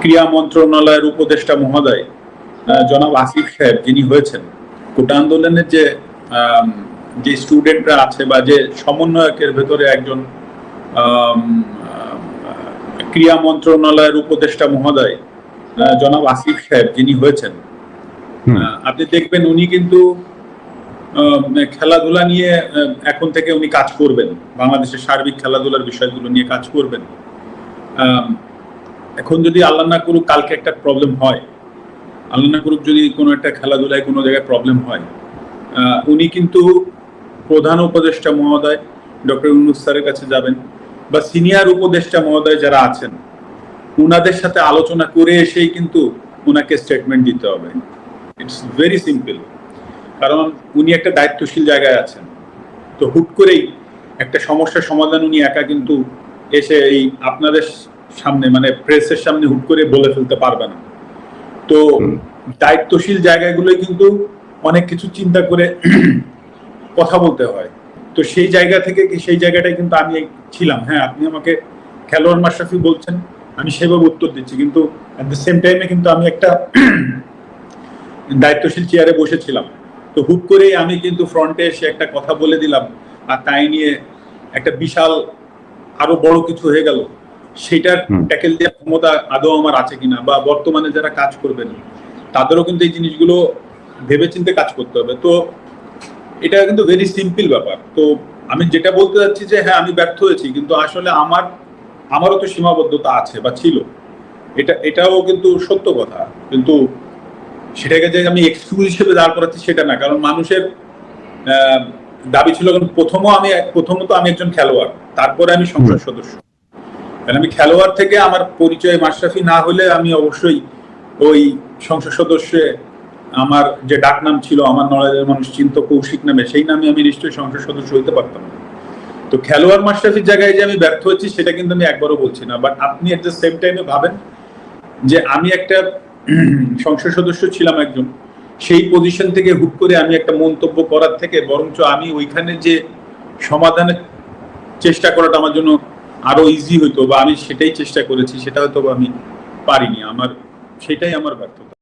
ক্রীড়া মন্ত্রণালয়ের উপদেষ্টা মহোদয় জনাব আসিফ সাহেব যিনি হয়েছেন, কোটা আন্দোলনের যে স্টুডেন্টরা আছে বা যে সমন্বয়কের ভেতরে একজন ক্রীড়া মন্ত্রণালয়ের উপদেষ্টা মহোদয় জনাব আসিফ সাহেব যিনি হয়েছেন, আপনি দেখবেন উনি কিন্তু খেলাধুলা নিয়ে এখন থেকে উনি কাজ করবেন, বাংলাদেশের সার্বিক খেলাধুলার বিষয়গুলো নিয়ে কাজ করবেন। এখন যদি আল্লাহ না করুক কালকে একটা প্রবলেম হয়, আল্লাহ না করুক যদি কোনো একটা খেলাধুলায় কোনো জায়গায় প্রবলেম হয়, উনি কিন্তু প্রধান উপদেষ্টা মহোদয় ডক্টর ইউনূস স্যারের কাছে যাবেন বা সিনিয়র উপদেষ্টা মহোদয় যারা আছেন উনাদের সাথে আলোচনা করে এসেই কিন্তু উনাকে স্টেটমেন্ট দিতে হবে। ইটস ভেরি সিম্পল, কারণ উনি একটা দায়িত্বশীল জায়গায় আছেন। তো হুট করেই একটা সমস্যার সমাধান উনি একা কিন্তু এসে এই আপনাদের সামনে মানে প্রেসের সামনে হুট করে বলে ফেলতে পারবে না। তো দায়িত্বশীল জায়গাগুলোই কিন্তু অনেক কিছু চিন্তা করে কথা বলতে হয়। তো সেই জায়গা থেকে সেই জায়গাটাই কিন্তু আমি ছিলাম। হ্যাঁ, আপনি আমাকে খেলোয়াড় মাশরাফি বলছেন, আমি সেভাবে উত্তর দিচ্ছি, কিন্তু অ্যাট দ্য সেম টাইমে কিন্তু আমি একটা দায়িত্বশীল চেয়ারে বসেছিলাম। তো হুট করেই আমি কিন্তু ফ্রন্টে এসে একটা কথা বলে দিলাম, আর তাই নিয়ে একটা বিশাল আরো বড় কিছু হয়ে গেল। সেটার ট্যাকেল দেওয়ার ক্ষমতা আদৌ আমার আছে কিনা, বা বর্তমানে যারা কাজ করবেন তাদেরও কিন্তু এই জিনিসগুলো ভেবেচিন্তে কাজ করতে হবে। তো এটা কিন্তু ভেরি সিম্পল ব্যাপার। তো আমি যেটা বলতে চাচ্ছি যে হ্যাঁ, আমি ব্যর্থ হয়েছি, কিন্তু আসলে আমারও তো সীমাবদ্ধতা আছে বা ছিল, এটাও কিন্তু সত্য কথা। কিন্তু সেটাকে যে আমি এক্সকিউজ হিসেবে দাঁড় করাচ্ছি সেটা না, কারণ মানুষের দাবি ছিল, কারণ প্রথমত আমি একজন খেলোয়াড়, তারপরে আমি সংসদ সদস্য। কারণ আমি খেলোয়াড় থেকে আমার পরিচয় মাশরাফি না হলে আমি অবশ্যই ওই সংসদ সদস্যে আমার যে ডাক নাম ছিল, আমার নড়াইলের মানুষ চিন্ত কৌশিক নামে, সেই নামে আমি নিশ্চয়ই সংসদ সদস্য হইতে পারতাম না। তো খেলোয়াড় মাশরাফির জায়গায় যে আমি ব্যর্থ হচ্ছি সেটা কিন্তু আমি একবারও বলছি না। বাট আপনি এট দ্য সেম টাইমে ভাবেন যে আমি একটা সংসদ সদস্য ছিলাম একজন, সেই পজিশন থেকে হুট করে আমি একটা মন্তব্য করার থেকে বরঞ্চ আমি ওইখানে যে সমাধানের চেষ্টা করাটা আমার জন্য আরো ইজি হইতো, বা আমি সেটাই চেষ্টা করেছি, সেটা হয়তো আমি পারিনি। সেটাই আমার ব্যর্থতা।